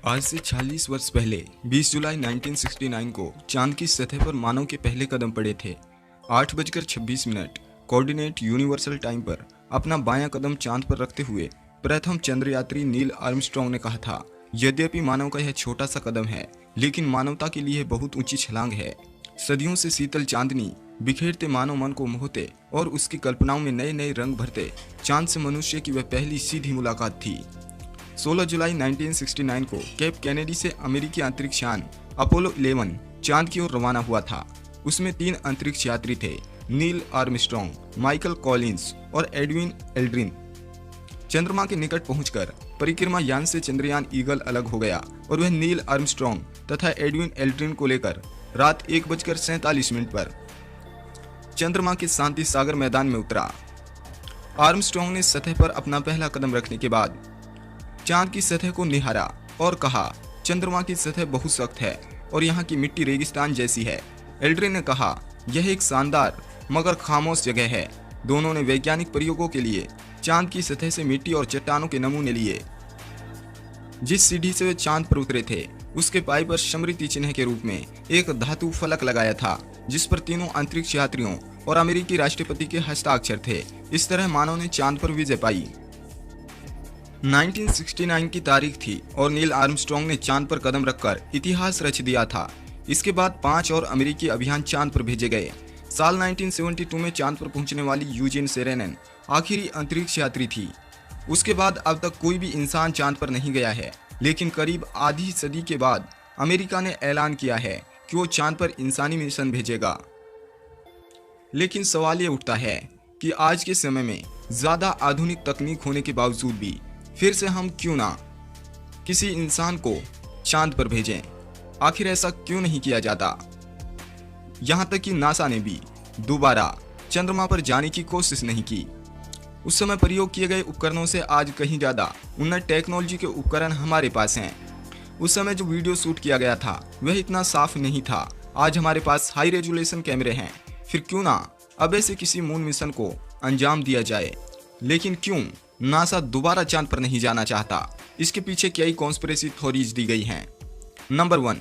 आज से 46 वर्ष पहले 20 जुलाई 1969 को चांद की सतह पर मानव के पहले कदम पड़े थे। 8:26 कोऑर्डिनेट यूनिवर्सल टाइम पर अपना बायां कदम चांद पर रखते हुए प्रथम चंद्रयात्री नील आर्मस्ट्रॉन्ग ने कहा था, यद्यपि मानव का यह छोटा सा कदम है, लेकिन मानवता के लिए बहुत ऊंची छलांग है। सदियों से शीतल चांदनी बिखेरते मानव मन को मोहते और उसकी कल्पनाओं में नए नए रंग भरते चांद से मनुष्य की वह पहली सीधी मुलाकात थी। 16 जुलाई 1969 को कैप कैनेडी से अमेरिकी अंतरिक्ष यान अपोलो 11 चांद की ओर रवाना हुआ था। उसमें 3 अंतरिक्ष यात्री थे, नील आर्मस्ट्रॉन्ग, माइकल कॉलिंस और एडविन एल्ड्रिन। चंद्रमा के निकट पहुंचकर परिक्रमा यान से चंद्रयान ईगल अलग हो गया और वह नील आर्मस्ट्रॉन्ग तथा एडविन एल्ड्रिन को लेकर रात 1:47 पर चंद्रमा के शांति सागर मैदान में उतरा। आर्मस्ट्रॉन्ग ने सतह पर अपना पहला कदम रखने के बाद चांद की सतह को निहारा और कहा, चंद्रमा की सतह बहुत सख्त है और यहाँ की मिट्टी रेगिस्तान जैसी है। एल्ड्रिन ने कहा, यह एक शानदार मगर खामोश जगह है। दोनों ने वैज्ञानिक प्रयोगों के लिए चांद की सतह से मिट्टी और चट्टानों के नमूने लिए। जिस सीढ़ी से वे चांद पर उतरे थे, उसके पाए पर स्मृति चिन्ह के रूप में एक धातु फलक लगाया था, जिस पर तीनों अंतरिक्ष यात्रियों और अमेरिकी राष्ट्रपति के हस्ताक्षर थे। इस तरह मानव ने चांद पर विजय पाई। 1969 की तारीख थी और नील आर्मस्ट्रॉन्ग ने चांद पर कदम रखकर इतिहास रच दिया था। इसके बाद 5 और अमेरिकी अभियान चांद पर भेजे गए। साल 1972 में चांद पर पहुंचने वाली यूजीन सेरेनन आखिरी अंतरिक्ष यात्री थी। उसके बाद अब तक कोई भी इंसान चांद पर नहीं गया है, लेकिन करीब आधी सदी के बाद अमेरिका ने ऐलान किया है कि वो चांद पर इंसानी मिशन भेजेगा। लेकिन सवाल ये उठता है कि आज के समय में ज्यादा आधुनिक तकनीक होने के बावजूद भी फिर से हम क्यों ना किसी इंसान को चांद पर भेजें? आखिर ऐसा क्यों नहीं किया जाता? यहां तक कि नासा ने भी दोबारा चंद्रमा पर जाने की कोशिश नहीं की। उस समय प्रयोग किए गए उपकरणों से आज कहीं ज्यादा उन्नत टेक्नोलॉजी के उपकरण हमारे पास हैं। उस समय जो वीडियो शूट किया गया था वह इतना साफ नहीं था। आज हमारे पास हाई रेजोल्यूशन कैमरे हैं। फिर क्यों ना अब ऐसे किसी मून मिशन को अंजाम दिया जाए? लेकिन क्यों नासा दोबारा चांद पर नहीं जाना चाहता? इसके पीछे कई कॉन्स्पिरेसी थ्योरीज दी गई हैं। नंबर 1,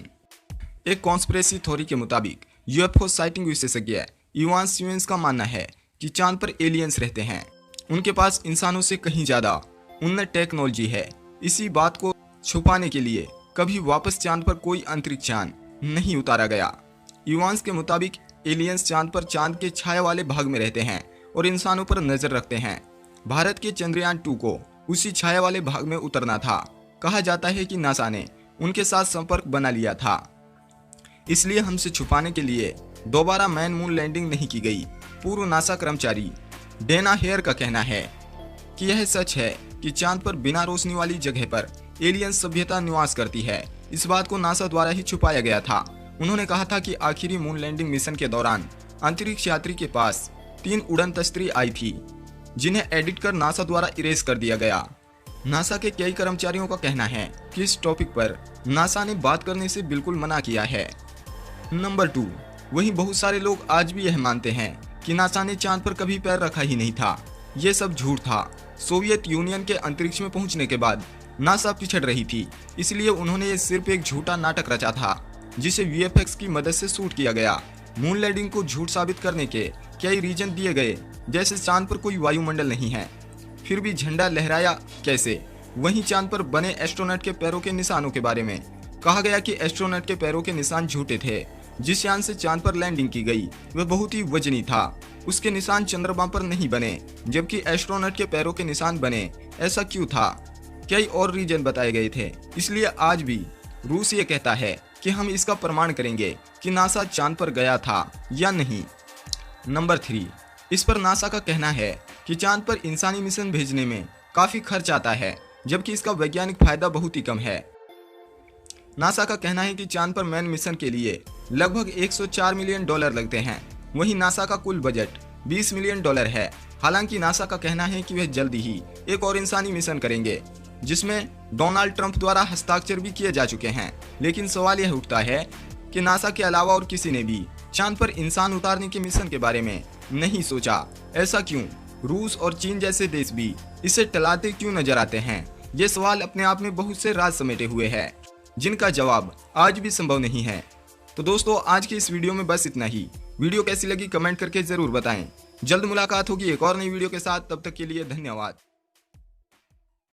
एक कॉन्स्पिरेसी थ्योरी के मुताबिक यूएफओ साइटिंग विशेषज्ञ इवान स्टीवेंस का मानना है कि चांद पर एलियंस रहते हैं। उनके पास इंसानों से कहीं ज्यादा उन्नत टेक्नोलॉजी है। इसी बात को छुपाने के लिए कभी वापस चांद पर कोई अंतरिक्ष यान नहीं उतारा गया। इवांस के मुताबिक एलियंस चांद पर चांद के छाया वाले भाग में रहते हैं और इंसानों पर नजर रखते हैं। भारत के चंद्रयान 2 को उसी छाया वाले भाग में उतरना था। कहा जाता है कि नासा ने उनके साथ संपर्क बना लिया था, इसलिए हमसे छुपाने के लिए दोबारा मैन मून लैंडिंग नहीं की गई। पूर्व नासा कर्मचारी डेना हेयर का कहना है कि यह सच है कि चांद पर बिना रोशनी वाली जगह पर एलियन सभ्यता निवास करती है। इस बात को नासा द्वारा ही छुपाया गया था। उन्होंने कहा था कि आखिरी मून लैंडिंग मिशन के दौरान अंतरिक्ष यात्री के पास 3 उड़न तस्वीरें आई थी, जिन्हें एडिट कर नासा द्वारा इरेज कर दिया गया। नासा के कई कर्मचारियों का कहना है कि इस टॉपिक पर नासा ने बात करने से बिल्कुल मना किया है। नंबर 2, वहीं बहुत सारे लोग आज भी यह मानते हैं कि नासा ने चांद पर कभी पैर रखा ही नहीं था। ये सब झूठ था। सोवियत यूनियन के अंतरिक्ष में पहुंचने के बाद नासा पिछड़ रही थी, इसलिए उन्होंने ये सिर्फ एक झूठा नाटक रचा था, जिसे वीएफएक्स की मदद से शूट किया गया। मून लैंडिंग को झूठ साबित करने के कई रीजन दिए गए, जैसे चांद पर कोई वायुमंडल नहीं है, फिर भी झंडा लहराया कैसे? वहीं चांद पर बने एस्ट्रोनॉट के पैरों के निशानों के बारे में कहा गया कि एस्ट्रोनॉट के पैरों के निशान झूठे थे। जिस यान से चांद पर लैंडिंग की गई वह बहुत ही वजनी था। उसके निशान चंद्रमा पर नहीं बने, जबकि एस्ट्रोनॉट के पैरों के निशान बने। ऐसा क्यों था? कई और रीजन बताए गए थे। इसलिए आज भी रूस ये कहता है कि हम इसका प्रमाण करेंगे कि नासा चांद पर गया था या नहीं। नंबर 3, इस पर नासा का कहना है कि चांद पर इंसानी मिशन भेजने में काफी खर्च आता है, जबकि इसका वैज्ञानिक फायदा बहुत ही कम है। नासा का कहना है कि चांद पर मैन मिशन के लिए लगभग $104 मिलियन लगते हैं। वहीं नासा का कुल बजट $20 मिलियन है। हालांकि नासा का कहना है कि वह जल्दी ही एक और इंसानी मिशन करेंगे, जिसमें डोनाल्ड ट्रंप द्वारा हस्ताक्षर भी किए जा चुके हैं। लेकिन सवाल यह उठता है कि नासा के अलावा और किसी ने भी चांद पर इंसान उतारने के मिशन के बारे में नहीं सोचा। ऐसा क्यों? रूस और चीन जैसे देश भी इसे टलाते क्यों नजर आते हैं? ये सवाल अपने आप में बहुत से राज समेटे हुए है। जिनका जवाब आज भी संभव नहीं है। तो दोस्तों, आज की इस वीडियो में बस इतना ही। वीडियो कैसी लगी कमेंट करके जरूर बताएं। जल्द मुलाकात होगी एक और नई वीडियो के साथ, तब तक के लिए धन्यवाद।